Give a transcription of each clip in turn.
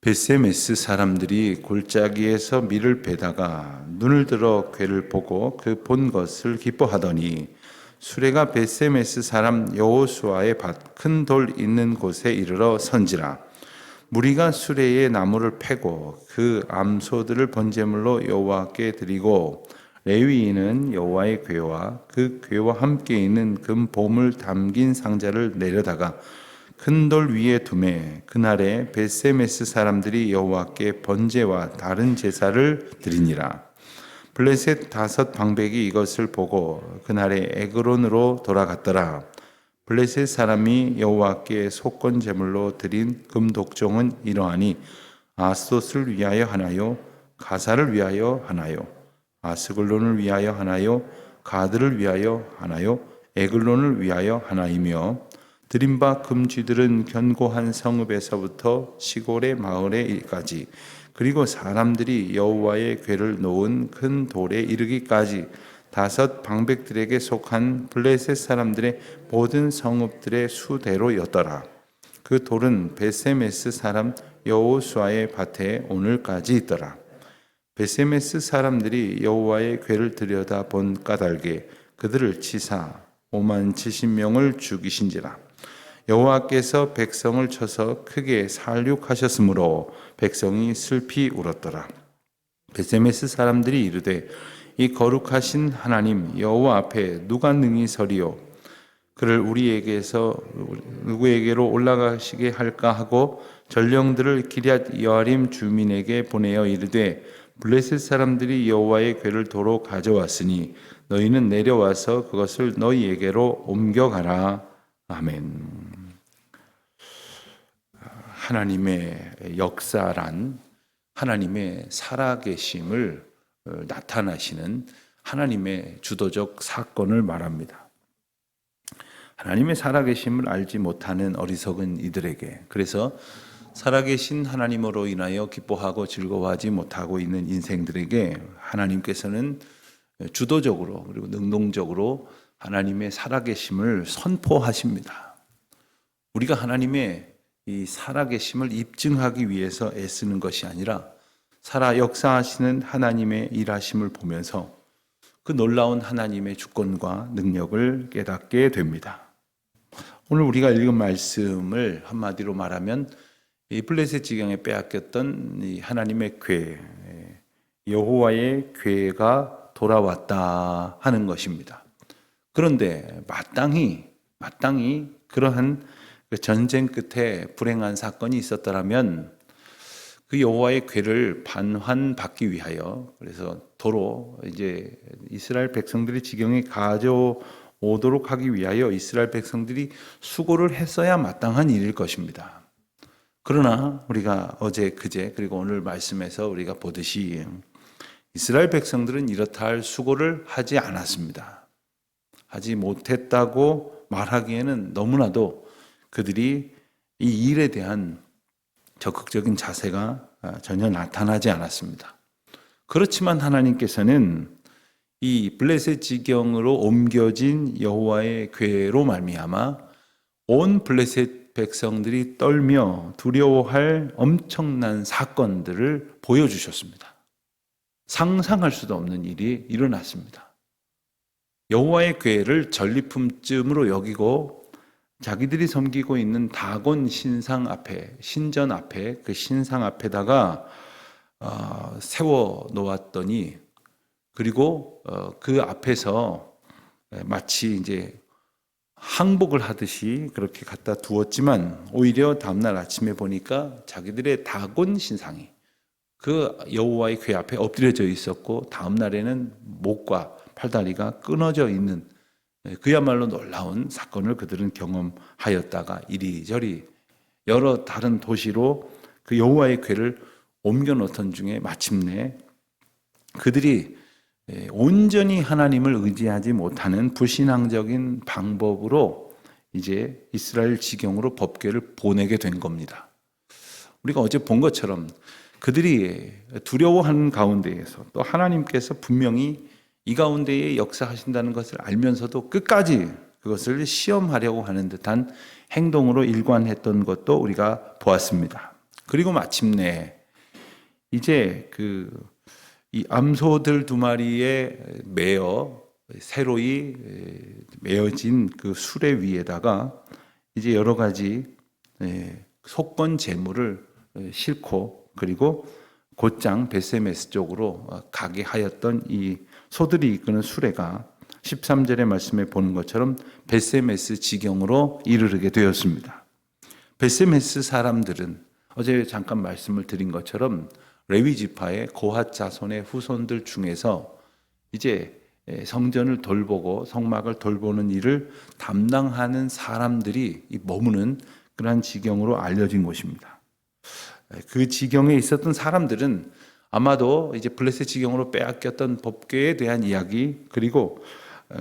벳세메스 사람들이 골짜기에서 밀을 베다가 눈을 들어 괴를 보고 그 본 것을 기뻐하더니 수레가 벳세메스 사람 여호수아의 밭 큰 돌 있는 곳에 이르러 선지라. 무리가 수레에 나무를 패고 그 암소들을 번제물로 여호와께 드리고 레위인은 여호와의 궤와 그 궤와 함께 있는 금 보물 담긴 상자를 내려다가 큰 돌 위에 두매 그날에 벳세메스 사람들이 여호와께 번제와 다른 제사를 드리니라. 블레셋 5 방백이 이것을 보고 그날에 에그론으로 돌아갔더라. 블레셋 사람이 여호와께 속건 제물로 드린 금독종은 이러하니 아스돗을 위하여 하나요, 가사를 위하여 하나요, 아스글론을 위하여 하나요, 가드를 위하여 하나요, 에글론을 위하여 하나이며 드린 바 금쥐들은 견고한 성읍에서부터 시골의 마을에까지 그리고 사람들이 여호와의 궤를 놓은 큰 돌에 이르기까지 5 방백들에게 속한 블레셋 사람들의 모든 성읍들의 수대로였더라. 그 돌은 벳세메스 사람 여호수아의 밭에 오늘까지 있더라. 벳세메스 사람들이 여호와의 궤를 들여다 본 까닭에 그들을 치사 57,000명을 죽이신지라. 여호와께서 백성을 쳐서 크게 살육하셨으므로 백성이 슬피 울었더라. 벳세메스 사람들이 이르되 이 거룩하신 하나님 여호와 앞에 누가 능히 서리요? 그를 우리에게서 누구에게로 올라가시게 할까 하고 전령들을 기럇 여아림 주민에게 보내어 이르되 블레셋 사람들이 여호와의 궤를 도로 가져왔으니 너희는 내려와서 그것을 너희에게로 옮겨가라. 아멘. 하나님의 역사란 하나님의 살아계심을 나타나시는 하나님의 주도적 사건을 말합니다. 하나님의 살아계심을 알지 못하는 어리석은 이들에게, 그래서 살아계신 하나님으로 인하여 기뻐하고 즐거워하지 못하고 있는 인생들에게 하나님께서는 주도적으로 그리고 능동적으로 하나님의 살아계심을 선포하십니다. 우리가 하나님의 이 살아계심을 입증하기 위해서 애쓰는 것이 아니라 살아 역사하시는 하나님의 일하심을 보면서 그 놀라운 하나님의 주권과 능력을 깨닫게 됩니다. 오늘 우리가 읽은 말씀을 한마디로 말하면 이 블레셋 지경에 빼앗겼던 이 하나님의 궤, 여호와의 궤가 돌아왔다 하는 것입니다. 그런데 마땅히 그러한 전쟁 끝에 불행한 사건이 있었더라면 그 여호와의 궤를 반환받기 위하여, 그래서 도로 이제 이스라엘 백성들이 지경에 가져오도록 하기 위하여 이스라엘 백성들이 수고를 했어야 마땅한 일일 것입니다. 그러나 우리가 어제 그제 그리고 오늘 말씀에서 우리가 보듯이 이스라엘 백성들은 이렇다 할 수고를 하지 않았습니다. 하지 못했다고 말하기에는 너무나도 그들이 이 일에 대한 적극적인 자세가 전혀 나타나지 않았습니다. 그렇지만 하나님께서는 이 블레셋 지경으로 옮겨진 여호와의 궤로 말미암아 온 블레셋 백성들이 떨며 두려워할 엄청난 사건들을 보여주셨습니다. 상상할 수도 없는 일이 일어났습니다. 여호와의 궤를 전리품쯤으로 여기고 자기들이 섬기고 있는 다곤 신상 앞에, 신전 앞에, 그 신상 앞에다가 세워 놓았더니, 그리고 그 앞에서 마치 이제 항복을 하듯이 그렇게 갖다 두었지만 오히려 다음날 아침에 보니까 자기들의 다곤 신상이 그 여호와의 궤 앞에 엎드려져 있었고 다음날에는 목과 팔다리가 끊어져 있는 그야말로 놀라운 사건을 그들은 경험하였다가 이리저리 여러 다른 도시로 그 여호와의 궤를 옮겨 놓던 중에 마침내 그들이 온전히 하나님을 의지하지 못하는 불신앙적인 방법으로 이제 이스라엘 지경으로 법궤를 보내게 된 겁니다. 우리가 어제 본 것처럼 그들이 두려워하는 가운데에서 또 하나님께서 분명히 이 가운데에 역사하신다는 것을 알면서도 끝까지 그것을 시험하려고 하는 듯한 행동으로 일관했던 것도 우리가 보았습니다. 그리고 마침내 이제 이 암소들 두 마리에 새로이 메어진 그 수레 위에다가 이제 여러 가지 속건 제물을 싣고 그리고 곧장 베세메스 쪽으로 가게 하였던 이 소들이 이끄는 수레가 13절의 말씀에 보는 것처럼 베세메스 지경으로 이르르게 되었습니다. 베세메스 사람들은 어제 잠깐 말씀을 드린 것처럼 레위 지파의 고핫 자손의 후손들 중에서 이제 성전을 돌보고 성막을 돌보는 일을 담당하는 사람들이 머무는 그러한 지경으로 알려진 곳입니다. 그 지경에 있었던 사람들은 아마도 이제 블레셋 지경으로 빼앗겼던 법궤에 대한 이야기, 그리고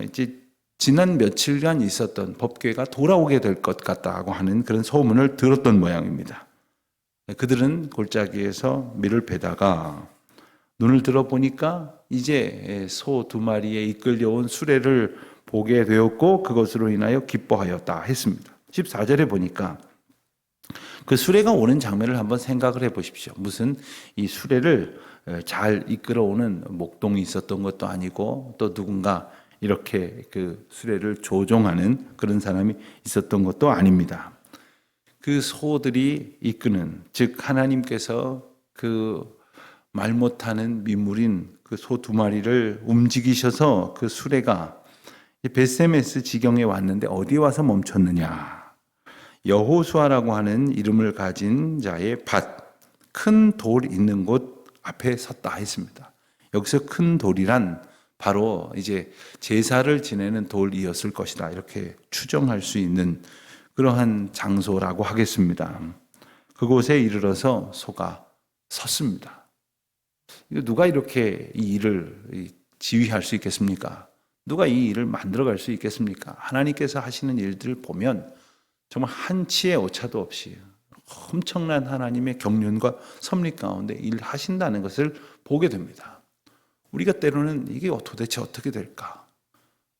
이제 지난 며칠간 있었던 법궤가 돌아오게 될 것 같다고 하는 그런 소문을 들었던 모양입니다. 그들은 골짜기에서 밀을 베다가 눈을 들어보니까 이제 소 두 마리에 이끌려온 수레를 보게 되었고 그것으로 인하여 기뻐하였다 했습니다. 14절에 보니까 그 수레가 오는 장면을 한번 생각을 해 보십시오. 무슨 이 수레를 잘 이끌어오는 목동이 있었던 것도 아니고 또 누군가 이렇게 그 수레를 조종하는 그런 사람이 있었던 것도 아닙니다. 그 소들이 이끄는, 즉 하나님께서 그 말 못하는 민물인 그 소 두 마리를 움직이셔서 그 수레가 베세메스 지경에 왔는데 어디에 와서 멈췄느냐? 여호수아라고 하는 이름을 가진 자의 밭, 큰 돌 있는 곳 앞에 섰다 했습니다. 여기서 큰 돌이란 바로 이제 제사를 지내는 돌이었을 것이다, 이렇게 추정할 수 있는 그러한 장소라고 하겠습니다. 그곳에 이르러서 소가 섰습니다. 누가 이렇게 이 일을 지휘할 수 있겠습니까? 누가 이 일을 만들어갈 수 있겠습니까? 하나님께서 하시는 일들을 보면 정말 한치의 오차도 없이 엄청난 하나님의 경륜과 섭리 가운데 일하신다는 것을 보게 됩니다. 우리가 때로는 이게 도대체 어떻게 될까?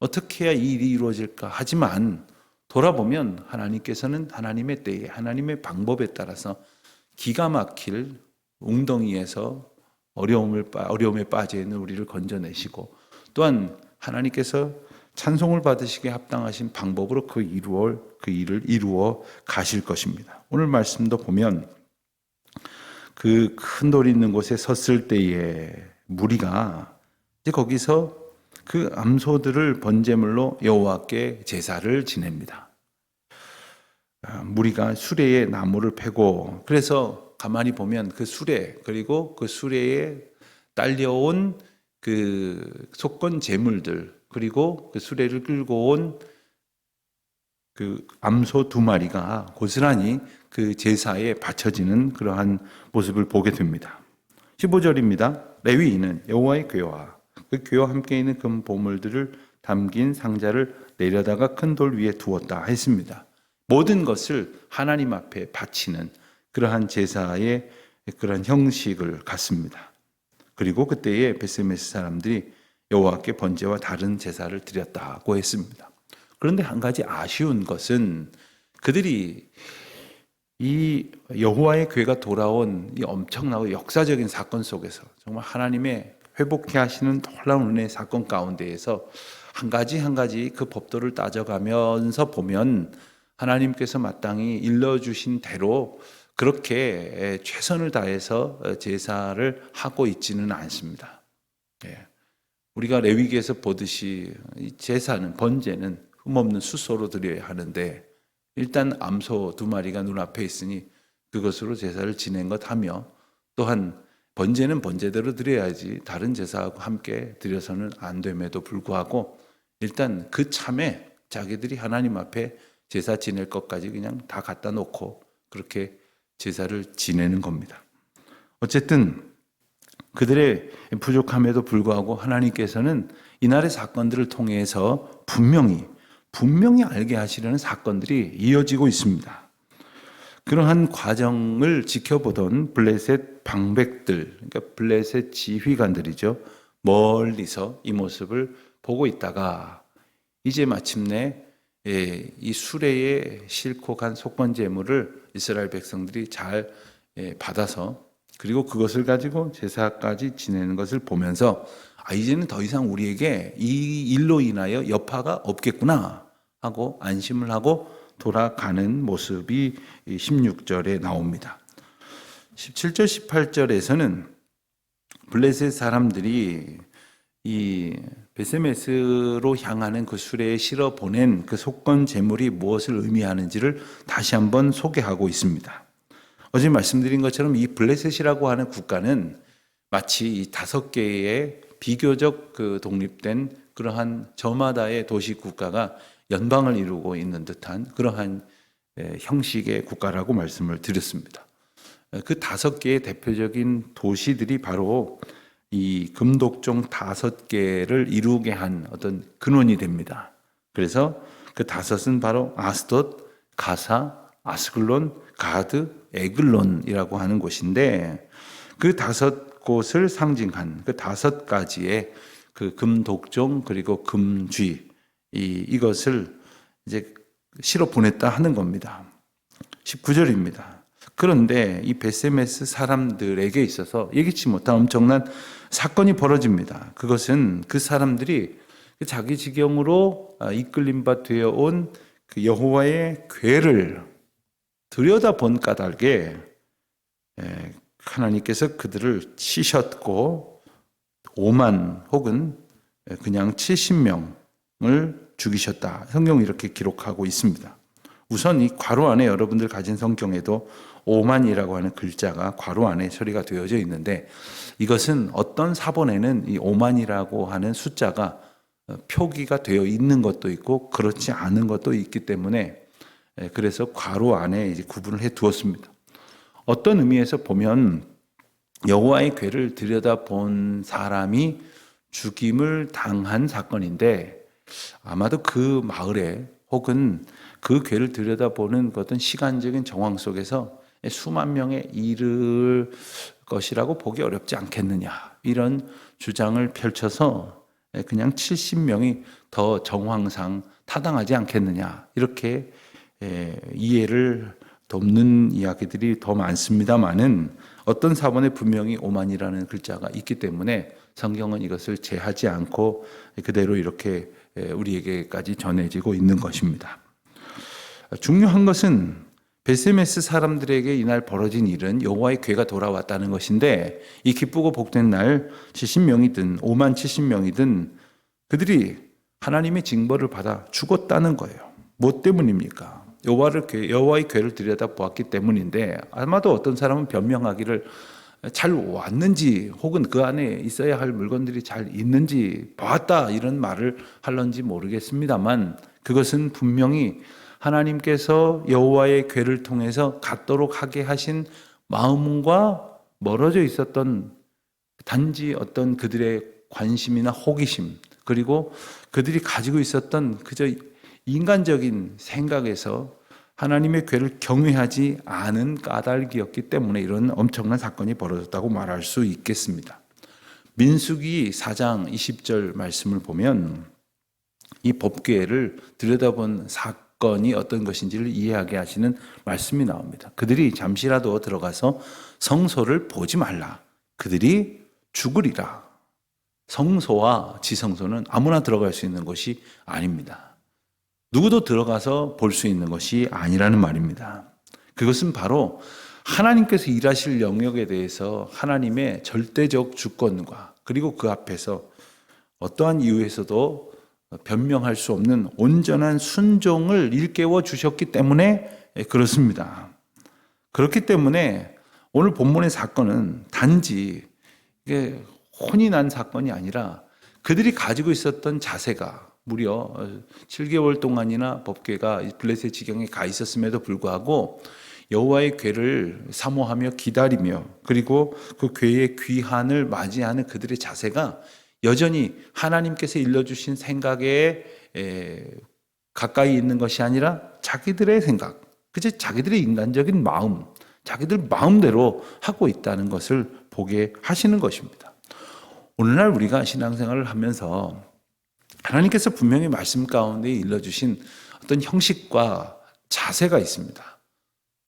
어떻게 해야 이 일이 이루어질까? 하지만 돌아보면 하나님께서는 하나님의 때에 하나님의 방법에 따라서 기가 막힐 웅덩이에서 어려움에 빠져 있는 우리를 건져내시고, 또한 하나님께서 찬송을 받으시기에 합당하신 방법으로 그 일을 이루어 가실 것입니다. 오늘 말씀도 보면 그 큰 돌이 있는 곳에 섰을 때에 무리가 이제 거기서 그 암소들을 번제물로 여호와께 제사를 지냅니다. 무리가 수레에 나무를 패고, 그래서 가만히 보면 그 수레, 그리고 그 수레에 딸려온 그 속건 제물들, 그리고 그 수레를 끌고 온 그 암소 두 마리가 고스란히 그 제사에 바쳐지는 그러한 모습을 보게 됩니다. 15절입니다. 레위인은 여호와의 궤와 그 궤와 함께 있는 금 보물들을 담긴 상자를 내려다가 큰 돌 위에 두었다 했습니다. 모든 것을 하나님 앞에 바치는 그러한 제사의 그러한 형식을 갖습니다. 그리고 그때에 베세메스 사람들이 여호와께 번제와 다른 제사를 드렸다고 했습니다. 그런데 한 가지 아쉬운 것은 그들이 이 여호와의 궤가 돌아온 이 엄청나고 역사적인 사건 속에서 정말 하나님의 회복해 하시는 놀라운 은혜의 사건 가운데에서 한 가지 한 가지 그 법도를 따져가면서 보면 하나님께서 마땅히 일러주신 대로 그렇게 최선을 다해서 제사를 하고 있지는 않습니다. 우리가 레위기에서 보듯이 제사는, 번제는 흠없는 수소로 드려야 하는데 일단 암소 두 마리가 눈앞에 있으니 그것으로 제사를 지낸 것 하며, 또한 번제는 번제대로 드려야지 다른 제사하고 함께 드려서는 안 됨에도 불구하고 일단 그 참에 자기들이 하나님 앞에 제사 지낼 것까지 그냥 다 갖다 놓고 그렇게 제사를 지내는 겁니다. 어쨌든 그들의 부족함에도 불구하고 하나님께서는 이날의 사건들을 통해서 분명히 알게 하시려는 사건들이 이어지고 있습니다. 그러한 과정을 지켜보던 블레셋 방백들, 그러니까 블레셋 지휘관들이죠. 멀리서 이 모습을 보고 있다가 이제 마침내 이 수레에 싣고 간 속건 제물을 이스라엘 백성들이 잘 받아서 그리고 그것을 가지고 제사까지 지내는 것을 보면서 이제는 더 이상 우리에게 이 일로 인하여 여파가 없겠구나 하고 안심을 하고 돌아가는 모습이 16절에 나옵니다. 17절, 18절에서는 블레셋 사람들이 이 베세메스로 향하는 그 수레에 실어 보낸 그 속건 제물이 무엇을 의미하는지를 다시 한번 소개하고 있습니다. 어제 말씀드린 것처럼 이 블레셋이라고 하는 국가는 마치 이 5개의 비교적 독립된 그러한 저마다의 도시 국가가 연방을 이루고 있는 듯한 그러한 형식의 국가라고 말씀을 드렸습니다. 그 5개의 대표적인 도시들이 바로 이 금독종 5개를 이루게 한 어떤 근원이 됩니다. 그래서 그 5은 바로 아스돗, 가사, 아스글론, 가드, 에글론이라고 하는 곳인데 그 5곳을 상징한 그 5가지의 그 금독종 그리고 금쥐 이것을 이제 실어 보냈다 하는 겁니다. 19절입니다. 그런데 이 베세메스 사람들에게 있어서 예기치 못한 엄청난 사건이 벌어집니다. 그것은 그 사람들이 자기 지경으로 이끌림 바 되어 온 그 여호와의 궤를 들여다본 까닭에 하나님께서 그들을 치셨고 5만 혹은 그냥 70명을 죽이셨다. 성경은 이렇게 기록하고 있습니다. 우선 이 괄호 안에 여러분들 가진 성경에도 5만이라고 하는 글자가 괄호 안에 처리가 되어져 있는데 이것은 어떤 사본에는 이 5만이라고 하는 숫자가 표기가 되어 있는 것도 있고 그렇지 않은 것도 있기 때문에 그래서 괄호 안에 이제 구분을 해 두었습니다. 어떤 의미에서 보면 여호와의 궤를 들여다본 사람이 죽임을 당한 사건인데 아마도 그 마을에 혹은 그 궤를 들여다보는 어떤 시간적인 정황 속에서 수만 명에 이를 것이라고 보기 어렵지 않겠느냐 이런 주장을 펼쳐서 그냥 70명이 더 정황상 타당하지 않겠느냐 이렇게 이해를 돕는 이야기들이 더 많습니다만은 어떤 사본에 분명히 5만이라는 글자가 있기 때문에 성경은 이것을 제하지 않고 그대로 이렇게 우리에게까지 전해지고 있는 것입니다. 중요한 것은 베세메스 사람들에게 이날 벌어진 일은 여호와의 궤가 돌아왔다는 것인데 이 기쁘고 복된 날 70명이든 5만 70명이든 그들이 하나님의 징벌을 받아 죽었다는 거예요. 뭐 때문입니까? 여호와의 궤를 들여다보았기 때문인데 아마도 어떤 사람은 변명하기를 잘 왔는지 혹은 그 안에 있어야 할 물건들이 잘 있는지 봤다 이런 말을 할런지 모르겠습니다만 그것은 분명히 하나님께서 여호와의 궤를 통해서 갖도록 하게 하신 마음과 멀어져 있었던 단지 어떤 그들의 관심이나 호기심 그리고 그들이 가지고 있었던 그저 인간적인 생각에서 하나님의 궤를 경외하지 않은 까닭이었기 때문에 이런 엄청난 사건이 벌어졌다고 말할 수 있겠습니다. 민수기 4장 20절 말씀을 보면 이 법궤를 들여다본 사건이 어떤 것인지를 이해하게 하시는 말씀이 나옵니다. 그들이 잠시라도 들어가서 성소를 보지 말라. 그들이 죽으리라. 성소와 지성소는 아무나 들어갈 수 있는 것이 아닙니다. 누구도 들어가서 볼 수 있는 것이 아니라는 말입니다. 그것은 바로 하나님께서 일하실 영역에 대해서 하나님의 절대적 주권과 그리고 그 앞에서 어떠한 이유에서도 변명할 수 없는 온전한 순종을 일깨워 주셨기 때문에 그렇습니다. 그렇기 때문에 오늘 본문의 사건은 단지 이게 혼이 난 사건이 아니라 그들이 가지고 있었던 자세가 무려 7개월 동안이나 법궤가 블레셋 지경에 가 있었음에도 불구하고 여호와의 궤를 사모하며 기다리며 그리고 그 궤의 귀환을 맞이하는 그들의 자세가 여전히 하나님께서 일러주신 생각에 가까이 있는 것이 아니라 자기들의 생각, 그저 자기들의 인간적인 마음, 자기들 마음대로 하고 있다는 것을 보게 하시는 것입니다. 오늘날 우리가 신앙생활을 하면서 하나님께서 분명히 말씀 가운데 일러주신 어떤 형식과 자세가 있습니다.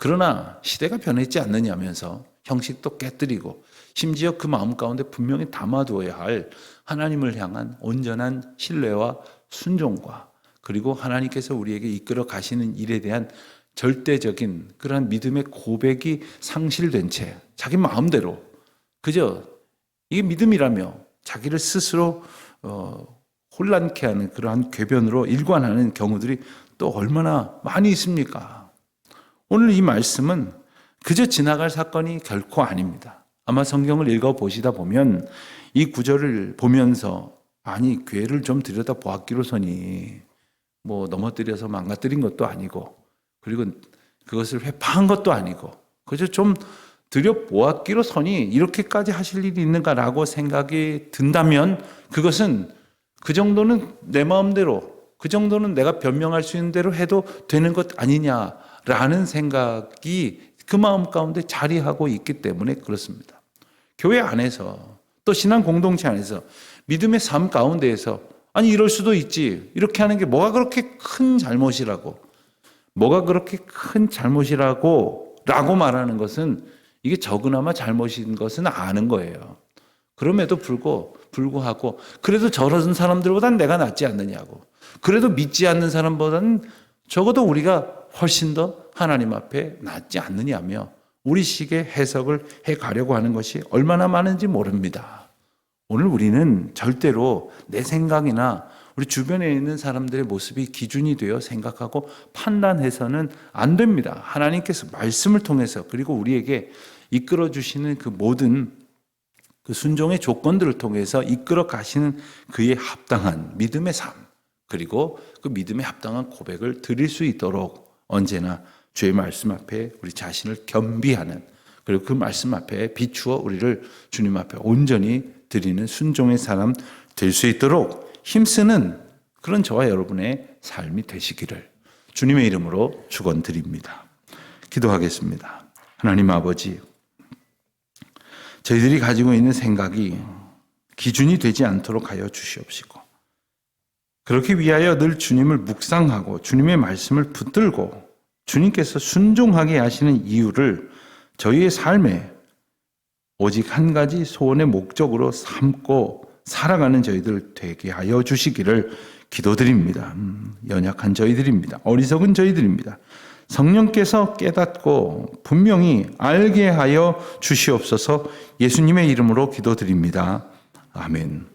그러나 시대가 변했지 않느냐면서 형식도 깨뜨리고 심지어 그 마음 가운데 분명히 담아두어야 할 하나님을 향한 온전한 신뢰와 순종과 그리고 하나님께서 우리에게 이끌어 가시는 일에 대한 절대적인 그러한 믿음의 고백이 상실된 채 자기 마음대로 그저 이게 믿음이라며 자기를 스스로 혼란케 하는 그러한 궤변으로 일관하는 경우들이 또 얼마나 많이 있습니까? 오늘 이 말씀은 그저 지나갈 사건이 결코 아닙니다. 아마 성경을 읽어보시다 보면 이 구절을 보면서 아니 교회를 좀 들여다 보았기로서니 뭐 넘어뜨려서 망가뜨린 것도 아니고 그리고 그것을 회파한 것도 아니고 그저 좀 들여보았기로서니 이렇게까지 하실 일이 있는가라고 생각이 든다면 그것은 그 정도는 내 마음대로 그 정도는 내가 변명할 수 있는 대로 해도 되는 것 아니냐라는 생각이 그 마음 가운데 자리하고 있기 때문에 그렇습니다. 교회 안에서 또 신앙 공동체 안에서 믿음의 삶 가운데에서 아니 이럴 수도 있지 이렇게 하는 게 뭐가 그렇게 큰 잘못이라고 라고 말하는 것은 이게 적으나마 잘못인 것은 아는 거예요. 그럼에도 불구하고 그래도 저런 사람들보다는 내가 낫지 않느냐고 그래도 믿지 않는 사람보다는 적어도 우리가 훨씬 더 하나님 앞에 낫지 않느냐며 우리식의 해석을 해가려고 하는 것이 얼마나 많은지 모릅니다. 오늘 우리는 절대로 내 생각이나 우리 주변에 있는 사람들의 모습이 기준이 되어 생각하고 판단해서는 안 됩니다. 하나님께서 말씀을 통해서 그리고 우리에게 이끌어 주시는 그 모든 그 순종의 조건들을 통해서 이끌어 가시는 그에 합당한 믿음의 삶 그리고 그 믿음에 합당한 고백을 드릴 수 있도록 언제나 주의 말씀 앞에 우리 자신을 겸비하는 그리고 그 말씀 앞에 비추어 우리를 주님 앞에 온전히 드리는 순종의 사람 될 수 있도록 힘쓰는 그런 저와 여러분의 삶이 되시기를 주님의 이름으로 축원드립니다. 기도하겠습니다. 하나님 아버지, 저희들이 가지고 있는 생각이 기준이 되지 않도록 하여 주시옵시고 그렇게 위하여 늘 주님을 묵상하고 주님의 말씀을 붙들고 주님께서 순종하게 하시는 이유를 저희의 삶에 오직 한 가지 소원의 목적으로 삼고 살아가는 저희들 되게 하여 주시기를 기도드립니다. 연약한 저희들입니다. 어리석은 저희들입니다. 성령께서 깨닫고 분명히 알게 하여 주시옵소서. 예수님의 이름으로 기도드립니다. 아멘.